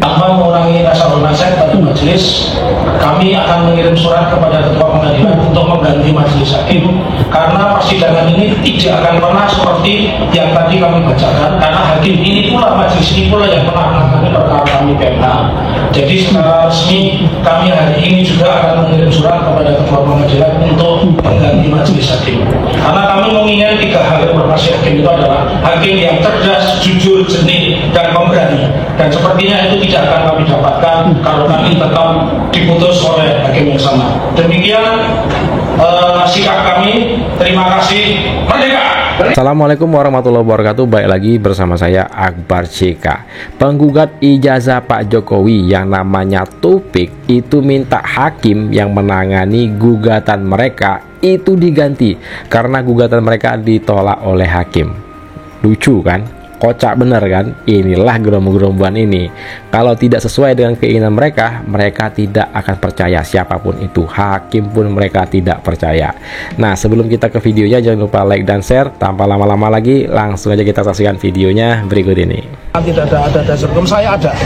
Tanpa mengurangi rasa hormat saya pada majelis, kami akan mengirim surat kepada ketua pengadilan untuk mengganti majelis hakim, karena persidangan ini tidak akan pernah seperti yang tadi kami bacakan, karena hakim ini pula, majelis ini pula yang pernah menangani perkara kami PMK. Jadi secara resmi kami hari ini juga akan mengirim surat kepada ketua pengadilan untuk mengganti majelis hakim, karena kami mengingat 3 hal yang bermaksud hakim itu adalah hakim yang cerdas, jujur, jernih, dan pemberani, dan sepertinya itu tidak akan kami dapatkan kalau kami tetap diputus oleh hakim yang sama. Demikian sikap kami. Terima kasih. Merdeka! Assalamualaikum warahmatullahi wabarakatuh. Baik lagi bersama saya Akbar CK. Penggugat ijazah Pak Jokowi yang namanya Taufik itu minta hakim yang menangani gugatan mereka itu diganti karena gugatan mereka ditolak oleh hakim. Lucu kan? Kocak bener kan? Inilah gerombolan ini. Kalau tidak sesuai dengan keinginan mereka, mereka tidak akan percaya siapapun itu. Hakim pun mereka tidak percaya. Nah, sebelum kita ke videonya, jangan lupa like dan share. Tanpa lama-lama lagi, langsung aja kita saksikan videonya berikut ini. Tidak ada dasar hukum, saya ada.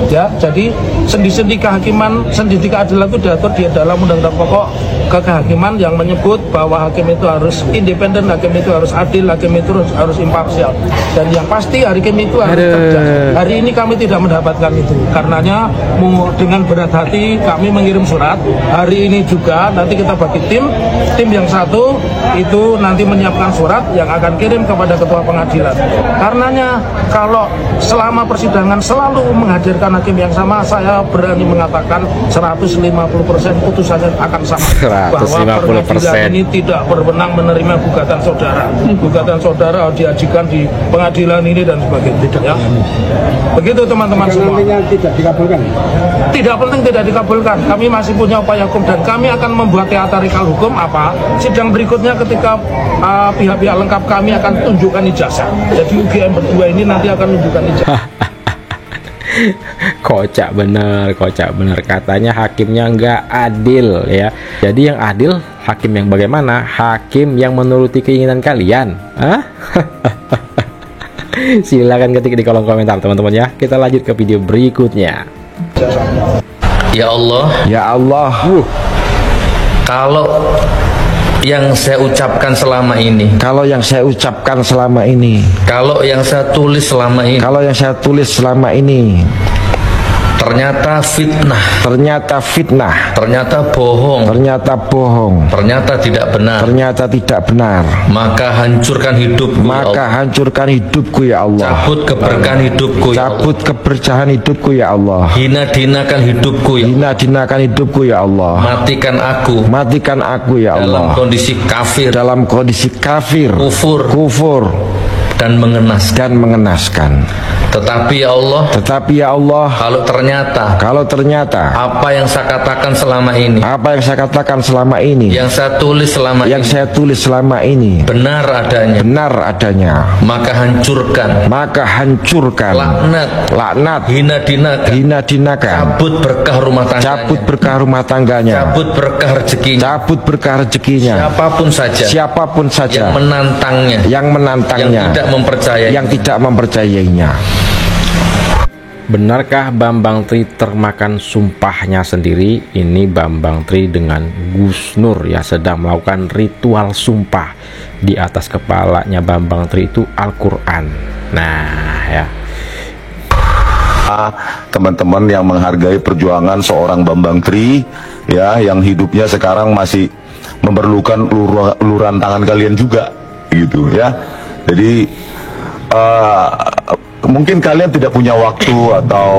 Ya, jadi sendi-sendi kehakiman, sendi keadilan itu diatur di dalam Undang-Undang Pokok Kehakiman yang menyebut bahwa hakim itu harus independen, hakim itu harus adil, hakim itu harus imparsial. Dan yang pasti hakim itu harus cerdas. Hari ini kami tidak mendapatkan itu. Karenanya dengan berat hati kami mengirim surat. Hari ini juga nanti kita bagi tim yang satu itu nanti menyiapkan surat yang akan kirim kepada ketua pengadilan. Karenanya kalau selama persidangan selalu menghadirkan hakim yang sama, saya berani mengatakan 150% putusannya akan sama. Bahwa pengadilan ini tidak berwenang menerima gugatan saudara. Gugatan saudara diajukan di pengadilan ini dan sebagainya. Ya. Begitu teman-teman semua. Tidak dikabulkan. Tidak penting tidak dikabulkan. Kami masih punya upaya hukum dan kami akan membuat teatrikal hukum apa? Sidang berikutnya ketika pihak-pihak lengkap kami akan tunjukkan ijazah. Jadi UGM berdua ini nanti akan tunjukkan ijazah. Kocak bener katanya hakimnya nggak adil ya. Jadi yang adil hakim yang bagaimana? Hakim yang menuruti keinginan kalian. Silakan ketik di kolom komentar teman-teman ya. Kita lanjut ke video berikutnya. Ya Allah, kalau yang saya ucapkan selama ini, Kalau yang saya tulis selama ini, ternyata fitnah, ternyata bohong, ternyata tidak benar, maka hancurkan hidupku ya Allah. Cabut keberkahan hidupku ya Allah. Hina-dinakan hidupku ya Allah. Matikan aku ya Allah. Dalam kondisi kafir, kufur dan mengenaskan. Tetapi ya Allah, kalau ternyata apa yang saya katakan selama ini, yang saya tulis selama ini benar adanya, maka hancurkan, laknat, hina-dinakan, cabut berkah rumah tangganya, cabut berkah rezekinya, siapapun saja yang menantangnya, yang tidak mempercayainya. Benarkah Bambang Tri termakan sumpahnya sendiri? Ini Bambang Tri dengan Gus Nur ya sedang melakukan ritual sumpah. Di atas kepalanya Bambang Tri itu Al-Quran. Nah ya, teman-teman yang menghargai perjuangan seorang Bambang Tri ya, yang hidupnya sekarang masih memerlukan uluran tangan kalian juga gitu ya. Jadi mungkin kalian tidak punya waktu atau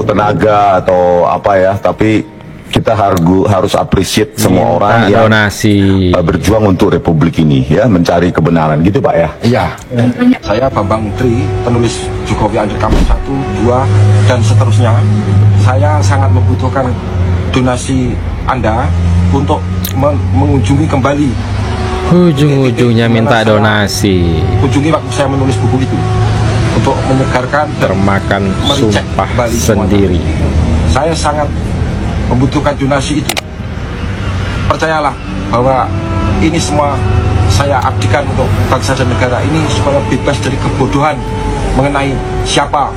tenaga atau apa ya, tapi kita harus appreciate semua orang yang berjuang untuk republik ini ya, mencari kebenaran gitu Pak ya. Iya. Saya Bambang Tri, penulis Jokowi Anjir Kampus 1, 2 dan seterusnya. Saya sangat membutuhkan donasi Anda untuk mengunjungi kembali. Ujung-ujungnya minta donasi. Kunjungi waktu saya menulis buku itu untuk menyegarkan, termakan sumpah sendiri. Saya sangat membutuhkan donasi itu. Percayalah bahwa ini semua saya abdikan untuk bangsa dan negara ini supaya bebas dari kebodohan mengenai siapa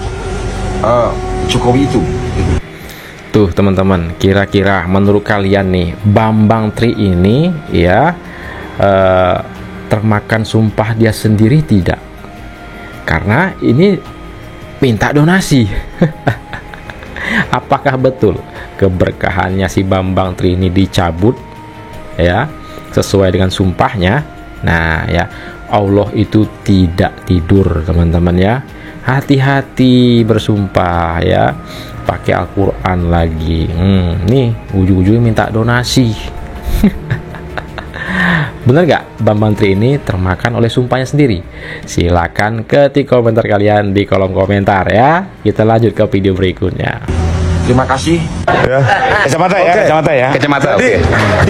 Jokowi itu. Tuh teman-teman, kira-kira menurut kalian nih, Bambang Tri ini ya termakan sumpah dia sendiri tidak? Karena ini minta donasi. Apakah betul keberkahannya si Bambang Tri ini dicabut ya sesuai dengan sumpahnya? Nah ya, Allah itu tidak tidur teman-teman ya. Hati-hati bersumpah ya, pakai Al-Quran lagi. Nih ujung-ujungnya minta donasi. Bener gak Bambang Tri ini termakan oleh sumpahnya sendiri? Silakan ketik komentar kalian di kolom komentar ya. Kita lanjut ke video berikutnya. Terima kasih. Ya. Kacamata ya, kacamata ya. Kacamata. Jadi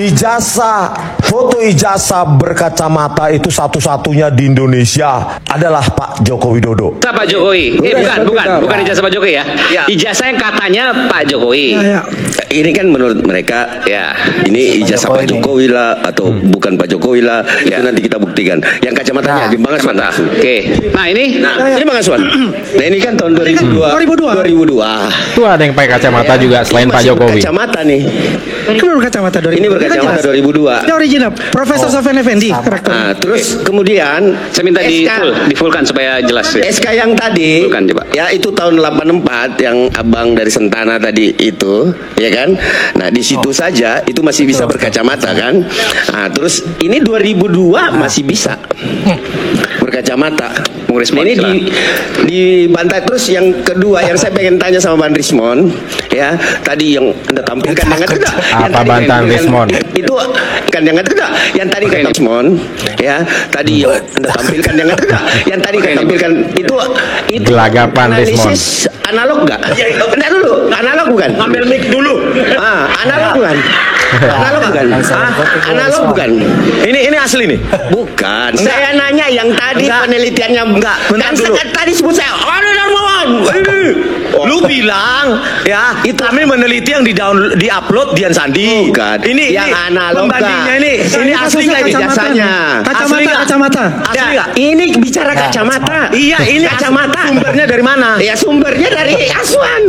ijazah, foto ijazah berkacamata itu satu-satunya di Indonesia adalah Pak Joko Widodo. Pak Jokowi. Bukan ijazah Pak Jokowi ya. Ijazah yang katanya Pak Jokowi. Ini kan menurut mereka Ya. ini ijazah Pak Jokowi lah atau bukan Pak Jokowi lah, itu nanti kita buktikan. Yang kacamatanya di Bang Aswan. Oke. Nah ini. Ini Bang Aswan. Nah ini kan tahun 2002. Tuh ada yang pakai kacamata juga selain Pak Jokowi. Kacamata nih. Ini berkacamata dari Ini berkacamata 2002. Ini original. Profesor Sofyan Effendi. Nah, terus kemudian Saya minta di fullkan supaya jelas. Ya. SK yang tadi, Bukan, coba. ya itu tahun 84 yang abang dari Sentana tadi itu, ya kan? Nah di situ saja itu masih bisa berkacamata kan? Nah terus ini 2002 masih bisa berkacamata. Nah, ini dibantai terus. Yang kedua yang saya pengen tanya sama Bang Rismon, ya tadi yang Anda tampilkan dengan tidak? Apa bantahan Rismon? Itu kan yang ada tidak? Yang tadi kata Rismon, ya tadi yang Anda tampilkan dengan tidak? Yang tadi kata tampilkan itu Gelagapan Rismon. analisis analog enggak? Enggak dulu, analog bukan? Ambil mic dulu. Analog bukan? Analog bukan? Analog bukan? Ini asli nih. Bukan. Saya nanya yang tadi penelitiannya enggak. Kan tadi sebut saya. Lu bilang ya itu kami meneliti yang di-upload Dian Sandi. Bukan. Ini yang analog pembandingnya ini asli nggak ini jasanya? Kacamata. Asli nggak? Ini bicara kacamata. Iya, ini kacamata. Sumbernya dari mana? Ya sumbernya dari Aswan.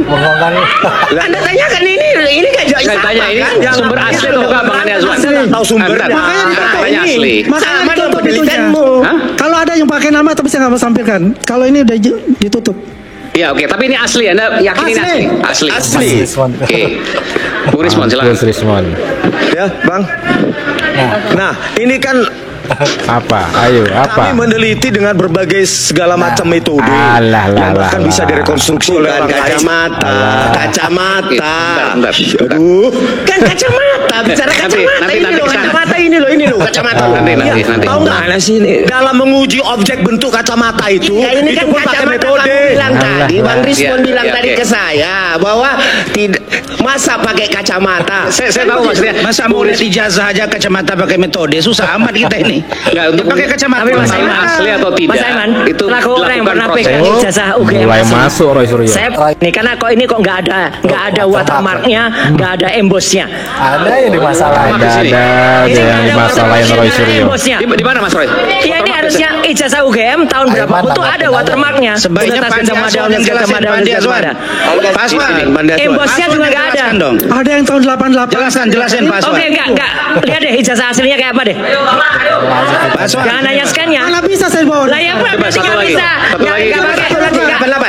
Anda tanyakan ini kan Saya tanya ini sumber asli atau enggak Bang Andi Azwan? Tahu sumbernya. Makanya Katanya asli. Makanya Sama ditutup dong itunya. penelitianmu. Kalau ada yang pakai nama tapi saya nggak mau sampaikan. Kalau ini udah ditutup. Iya oke, tapi ini asli. Anda yakin ini asli? Asli. Oke. Bung Rismon silakan. Gus Rismon. Ya, Bang. Nah, ini kan Apa? Ayo, apa? kami meneliti dengan berbagai segala macam metode yang bahkan bisa direkonstruksi oleh orang lain. Kacamata. Bentar. Aduh, Kan kacamata, bicara kacamata. Nanti Ini loh, kesana. kacamata ini loh, kacamata. Nanti. tahu nggak? Dalam menguji objek bentuk kacamata itu, Ya, ini kan itu pun pakai kacamata metode. kamu bilang tadi, Bang Rismon Iya, bilang iya, tadi oke. ke saya bahwa tidak masa pakai kacamata. Saya tahu maksudnya. Masa mau lihat ijazah aja kacamata pakai metode, susah amat kita ini. Enggak, untuk Pakai kacamata. Tapi Mas Aiman asli atau tidak? Mas Aiman, Itu laku orang yang dilakukan pernah proses. pegang ijazah UGM Mulai asli. masuk Roy Suryo. Saya ini karena kok nggak ada watermarknya, nggak ada embossnya. Ada yang dimasalahin. Ada aja yang dimasalahin Roy Suryo. Embossnya. Di mana Mas Roy? Iya ini harusnya ijazah UGM tahun berapa? Itu ada watermarknya. Sebaiknya Universitas Pak Gajah Mada, Aswan yang Universitas jelasin, Mada, Pak Universitas Aswan. Mada. Pak Aswan. Embossnya juga nggak ada. Jelaskan dong. Ada yang tahun 88. Jelasin Pak Aswan. Oke, enggak. Lihat deh ijazah aslinya kayak apa deh. Pak Aswan. Jangan nanya scan-nya. Mana bisa saya bawa? Lah ya berarti Satu nggak lagi. bisa. Satu lagi. Nggak pakai.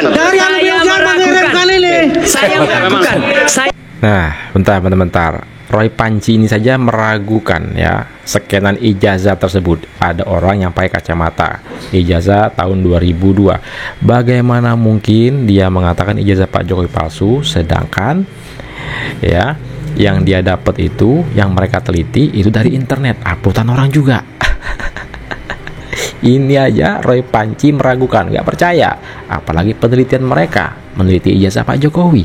Dari yang UGM mengirimkan ini. Saya meragukan. Saya Nah, bentar. Roy Panji ini saja meragukan ya scanan ijazah tersebut. Ada orang yang pakai kacamata. Ijazah tahun 2002. Bagaimana mungkin dia mengatakan ijazah Pak Jokowi palsu, sedangkan ya yang dia dapat itu, yang mereka teliti itu dari internet, uploadan orang juga. Ini aja Roy Panji meragukan, nggak percaya, apalagi penelitian mereka meneliti ijazah Pak Jokowi.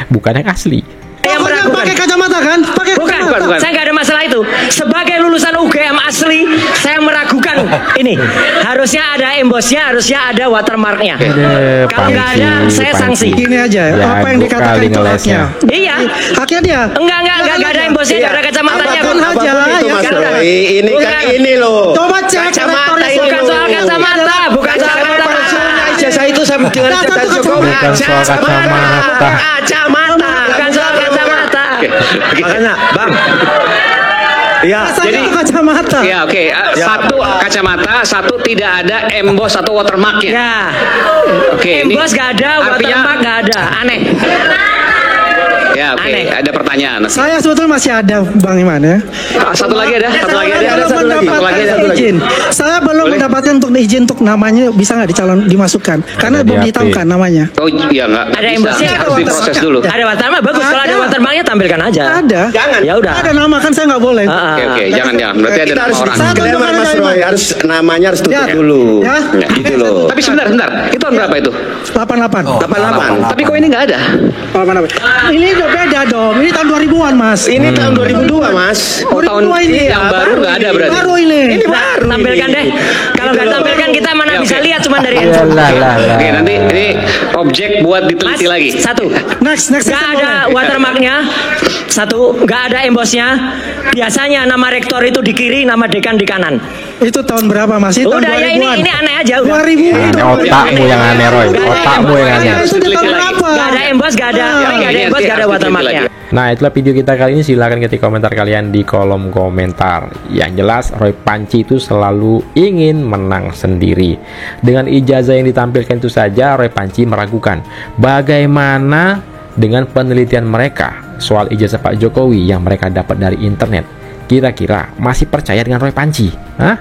Bukan yang asli. Pokoknya pakai kacamata kan? Pakai kacamata. Bukan. Saya nggak ada masalah itu. Sebagai lulusan UGM asli, saya meragukan ini. Harusnya ada embossnya, harusnya ada watermarknya. Kalau nggak ada, saya sanksi. Ini aja. Apa yang dikatakan itu haknya? Iya. Haknya dia. Enggak ada embossnya, nggak ada kacamatanya. Apapun aja. Itu Mas Roy, ini kan ini loh. Coba cek Kacamata rektornya. ini Bukan loh. soal kacamata, bukan soal kacamata. Ijazah itu dengan ijazah Jokowi. Bukan soal kacamata. Kacamata. Bukan soal kacamata. Makanya, Bang. Ya, jadi kacamata. Ya, oke. Satu kacamata, satu tidak ada emboss atau watermarknya. Ya. Oke, ini Emboss gak ada, watermark gak ada. Aneh. Ya, oke. Aneh. Ada pertanyaan. Saya sebetulnya masih ada Bang Iman ya. Satu lagi ada, satu lagi ada. Belum mendapatkan izin. Saya belum mendapatkan untuk izin untuk namanya bisa nggak dimasukkan karena belum dihitamkan namanya. Oh iya nggak. Ada bisa. embossnya, Harus diproses dulu. Ada watermark bagus. Kalau ada watermarknya tampilkan aja. Ada. Jangan. Ya udah. Ada nama kan saya nggak boleh. Oke, jangan. Berarti ada Kita nama harus orang. disclaimer Mas Roy, harus namanya harus tutup dulu. Ya. Gitu loh. Tapi sebentar. Itu tahun berapa itu? 88. 88. Tapi kok ini nggak ada? Ini udah beda dong. Ini tahun 2000-an Mas. Ini tahun 2002, Mas. Oh, tahun 2002 ini. yang baru nggak ada berarti. Baru ini. Ini baru. Tampilkan deh. Kalau nggak tampilkan kita mana Ya, bisa oke. lihat cuma dari handphone. Oke, nanti ini objek buat diteliti lagi. Satu. Next. Gak ada watermarknya. Satu, gak ada embossnya. Biasanya nama rektor itu di kiri, nama dekan di kanan. Itu tahun berapa Mas? Itu tahun Udah ya 2000-an. ini aneh aja udah. 2000 itu. Otakmu yang aneh, Roy. Otakmu yang aneh. Itu di tahun berapa? Gak ada emboss, gak ada emboss, gak ada watermarknya. Nah, itulah video kita kali ini. Silahkan ketik komentar kalian di kolom komentar. Yang jelas Roy Panci itu selalu ingin menang sendiri. Dengan ijazah yang ditampilkan itu saja Roy Panci meragukan bagaimana dengan penelitian mereka soal ijazah Pak Jokowi yang mereka dapat dari internet. Kira-kira masih percaya dengan Roy Panci? Hah?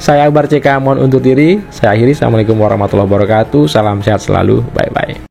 Saya Akbar CK mohon undur diri. Saya akhiri. Assalamualaikum warahmatullahi wabarakatuh. Salam sehat selalu. Bye-bye.